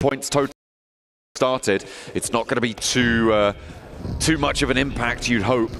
points total started, it's not going to be too much of an impact, you'd hope,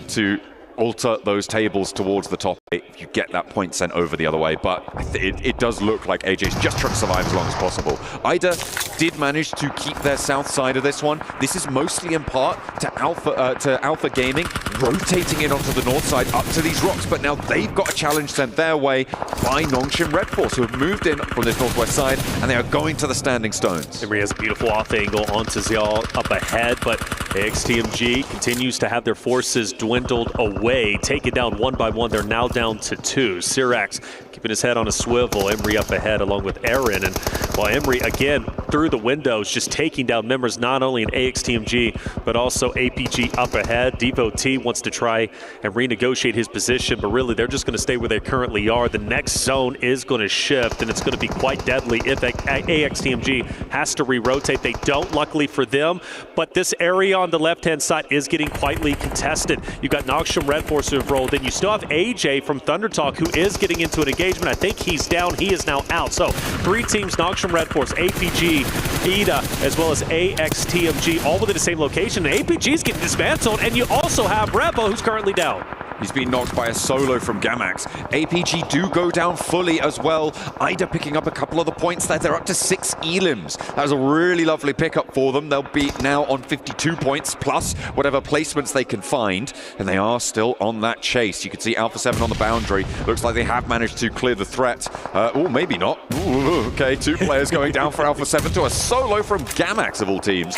to alter those tables towards the top 8 if you get that point sent over the other way. But it does look like AJ's just trying to survive as long as possible. Ida did manage to keep their south side of this one. This is mostly in part to Alpha Gaming rotating in onto the north side up to these rocks, but now they've got a challenge sent their way by Nongshim Red Force, who have moved in from this northwest side, and they are going to the standing stones. Emery has a beautiful off angle onto Zial up ahead, but AXTMG continues to have their forces dwindled away, taken down one by one. They're now down to 2. Syrax keeping his head on a swivel. Emery up ahead along with Aaron, and while Emery again through the windows just taking down members not only in AXTMG but also APG up ahead. Devo T wants to try and renegotiate his position, but really they're just going to stay where they currently are. The next zone is going to shift, and it's going to be quite deadly if AXTMG has to re-rotate. They don't, luckily for them, but this area on the left-hand side is getting quietly contested. You've got Nongshim Red Force who have rolled in. You still have AJ from Thunder Talk who is getting into an engagement. I think he's down. He is now out. So 3 teams, Nongshim Red Force, APG, Ida, as well as AXTMG, all within the same location. And APG is getting dismantled, and you also have Revo who's currently down. He's been knocked by a solo from Gamax. APG do go down fully as well. Ida picking up a couple of the points there. They're up to 6 elims. That was a really lovely pickup for them. They'll be now on 52 points plus whatever placements they can find. And they are still on that chase. You can see Alpha 7 on the boundary. Looks like they have managed to clear the threat. Oh, maybe not. Ooh, okay, 2 players going down for Alpha 7 to a solo from Gamax of all teams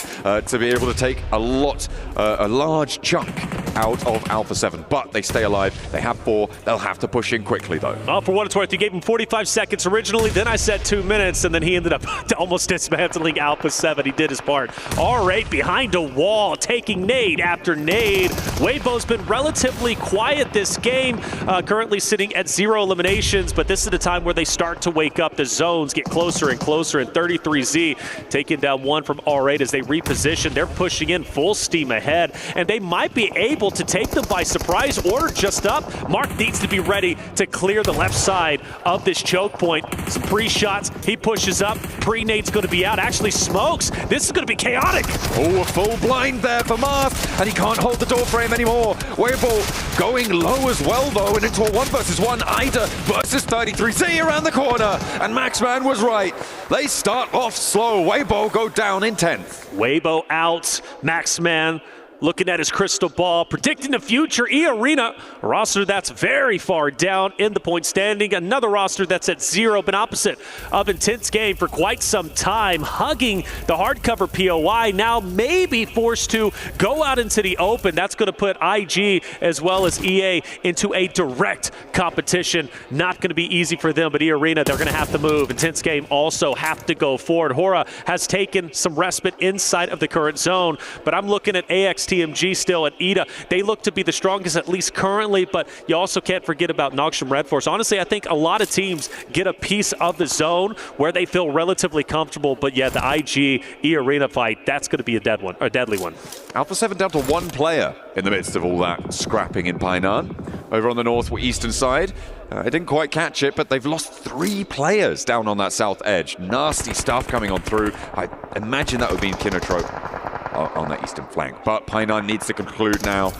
to be able to take a large chunk out of Alpha 7. But they stay alive. They have 4. They'll have to push in quickly, though. Oh, for what it's worth, you gave him 45 seconds originally, then I said 2 minutes, and then he ended up almost dismantling Alpha 7. He did his part. R8 behind a wall, taking nade after nade. Weibo's been relatively quiet this game, currently sitting at 0 eliminations, but this is the time where they start to wake up. The zones get closer and closer, and 33Z taking down 1 from R8 as they reposition. They're pushing in full steam ahead, and they might be able to take them by surprise. Order just up. Mark needs to be ready to clear the left side of this choke point. Some pre-shots. He pushes up. Pre-nade's going to be out. Actually smokes. This is going to be chaotic. Oh, a full blind there for Marth, and he can't hold the door frame anymore. Weibo going low as well, though, and into a 1 versus 1. Ida versus 33Z around the corner, and Maxman was right. They start off slow. Weibo go down in 10th. Weibo out. Maxman looking at his crystal ball, predicting the future. E-Arena, a roster that's very far down in the point standing. Another roster that's at 0, been opposite of intense game for quite some time, hugging the hardcover POI, now maybe forced to go out into the open. That's going to put IG as well as EA into a direct competition. Not going to be easy for them, but E-Arena, they're going to have to move. Intense game also have to go forward. Hora has taken some respite inside of the current zone, but I'm looking at AXTMG still at Ida. They look to be the strongest, at least currently, but you also can't forget about Nongshim Red Force. Honestly, I think a lot of teams get a piece of the zone where they feel relatively comfortable, but yeah, the IG E-Arena fight, that's going to be a deadly one. Alpha 7 down to 1 player in the midst of all that scrapping in Painan. Over on the northeastern side, I didn't quite catch it, but they've lost 3 players down on that south edge. Nasty stuff coming on through. I imagine that would be Kinotrope on that eastern flank. But Painan needs to conclude now.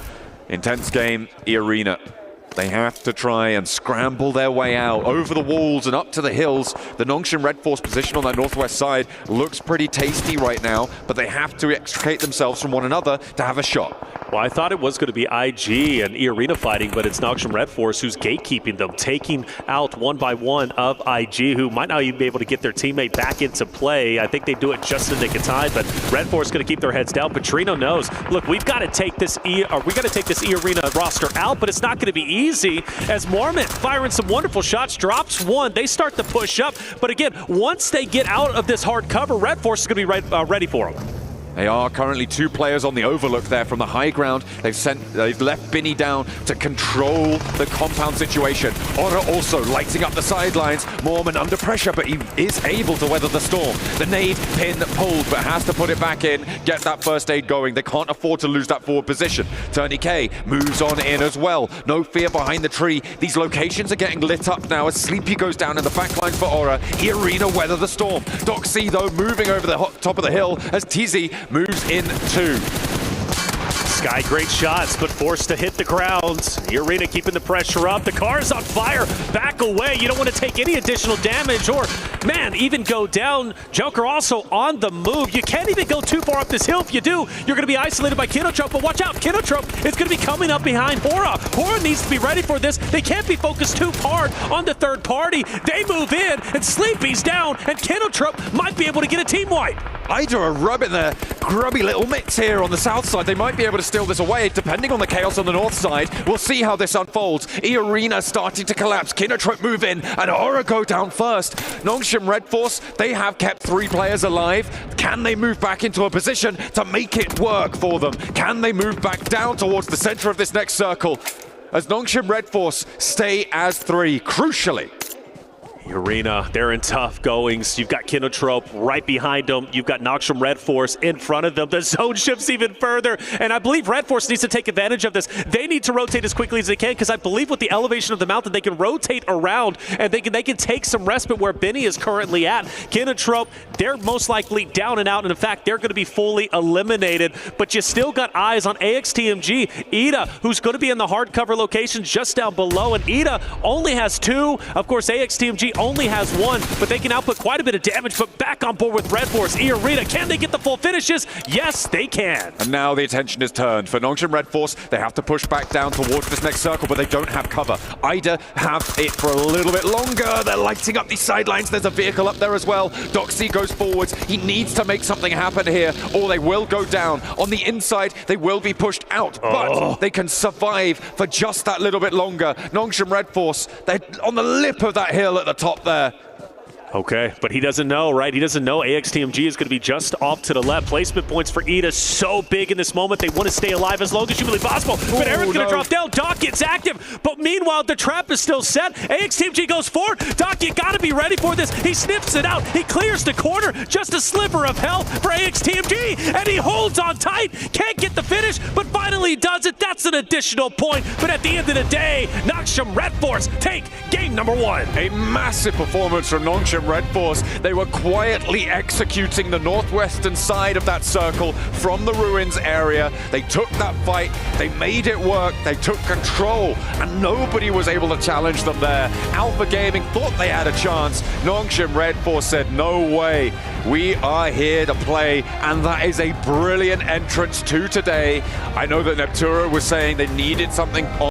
Intense game, E-Arena. They have to try and scramble their way out over the walls and up to the hills. The Nongshim Red Force position on that northwest side looks pretty tasty right now, but they have to extricate themselves from one another to have a shot. Well, I thought it was going to be IG and E-Arena fighting, but it's Nongshim Red Force who's gatekeeping them, taking out 1 by 1 of IG, who might not even be able to get their teammate back into play. I think they do it just in the nick of time, but Red Force is going to keep their heads down. Petrino knows, look, we've got to take this E-Arena roster out, but it's not going to be easy, as Mormont firing some wonderful shots, drops 1. They start to push up, but again, once they get out of this hard cover, Red Force is going to be ready for them. They are currently 2 players on the overlook there from the high ground. They've left Binny down to control the compound situation. Aura also lighting up the sidelines. Mormon under pressure, but he is able to weather the storm. The nade pin pulled, but has to put it back in, get that first aid going. They can't afford to lose that forward position. Turnip moves on in as well. No fear behind the tree. These locations are getting lit up now as Sleepy goes down in the back line for Aura. Arena weather the storm. Doxy, though, moving over the top of the hill as TZ moves in too. Sky, great shots, but forced to hit the ground. Arena keeping the pressure up. The car's on fire. Back away. You don't want to take any additional damage or, man, even go down. Joker also on the move. You can't even go too far up this hill. If you do, you're going to be isolated by Kinotrope. But watch out. Kinotrope is going to be coming up behind Hora. Hora needs to be ready for this. They can't be focused too hard on the third party. They move in, and Sleepy's down, and Kinotrope might be able to get a team wipe. Ida are rubbing their grubby little mitts here on the south side. They might be able to steal this away, depending on the chaos on the north side. We'll see how this unfolds. Arena starting to collapse. Kinotrope move in, and Aura go down first. Nongshim Red Force, they have kept 3 players alive. Can they move back into a position to make it work for them? Can they move back down towards the center of this next circle? As Nongshim Red Force stay as 3, crucially. Arena, they're in tough goings. You've got Kinotrope right behind them. You've got Nongshim Red Force in front of them. The zone shifts even further, and I believe Red Force needs to take advantage of this. They need to rotate as quickly as they can, because I believe with the elevation of the mountain, they can rotate around, and they can take some respite where Benny is currently at. Kinotrope, they're most likely down and out, and in fact, they're going to be fully eliminated, but you still got eyes on AXTMG. Ida, who's going to be in the hardcover location just down below, and Ida only has 2. Of course, AXTMG only has 1, but they can output quite a bit of damage. But back on board with Red Force. Arena, can they get the full finishes? Yes, they can. And now the attention is turned. For Nongshim Red Force, they have to push back down towards this next circle, but they don't have cover. Ida have it for a little bit longer. They're lighting up these sidelines. There's a vehicle up there as well. Doxy goes forwards. He needs to make something happen here, or they will go down. On the inside, they will be pushed out, but they can survive for just that little bit longer. Nongshim Red Force, they're on the lip of that hill at the top there. Okay, but he doesn't know, right? He doesn't know AXTMG is going to be just off to the left. Placement points for Ida so big in this moment. They want to stay alive as long as humanly possible. But Aaron's going to drop down. Doc gets active. But meanwhile, the trap is still set. AXTMG goes forward. Doc, you got to be ready for this. He sniffs it out. He clears the corner. Just a sliver of hell for AXTMG. And he holds on tight. Can't get the finish, but finally does it. That's an additional point. But at the end of the day, Nongshim Red Force take game number 1. A massive performance from Nongshim Red Force. They were quietly executing the northwestern side of that circle from the ruins area. They took that fight, they made it work, they took control, and nobody was able to challenge them there. Alpha Gaming thought they had a chance. Nongshim Red Force said, no way. We are here to play, and that is a brilliant entrance to today. I know that Neptura was saying they needed something on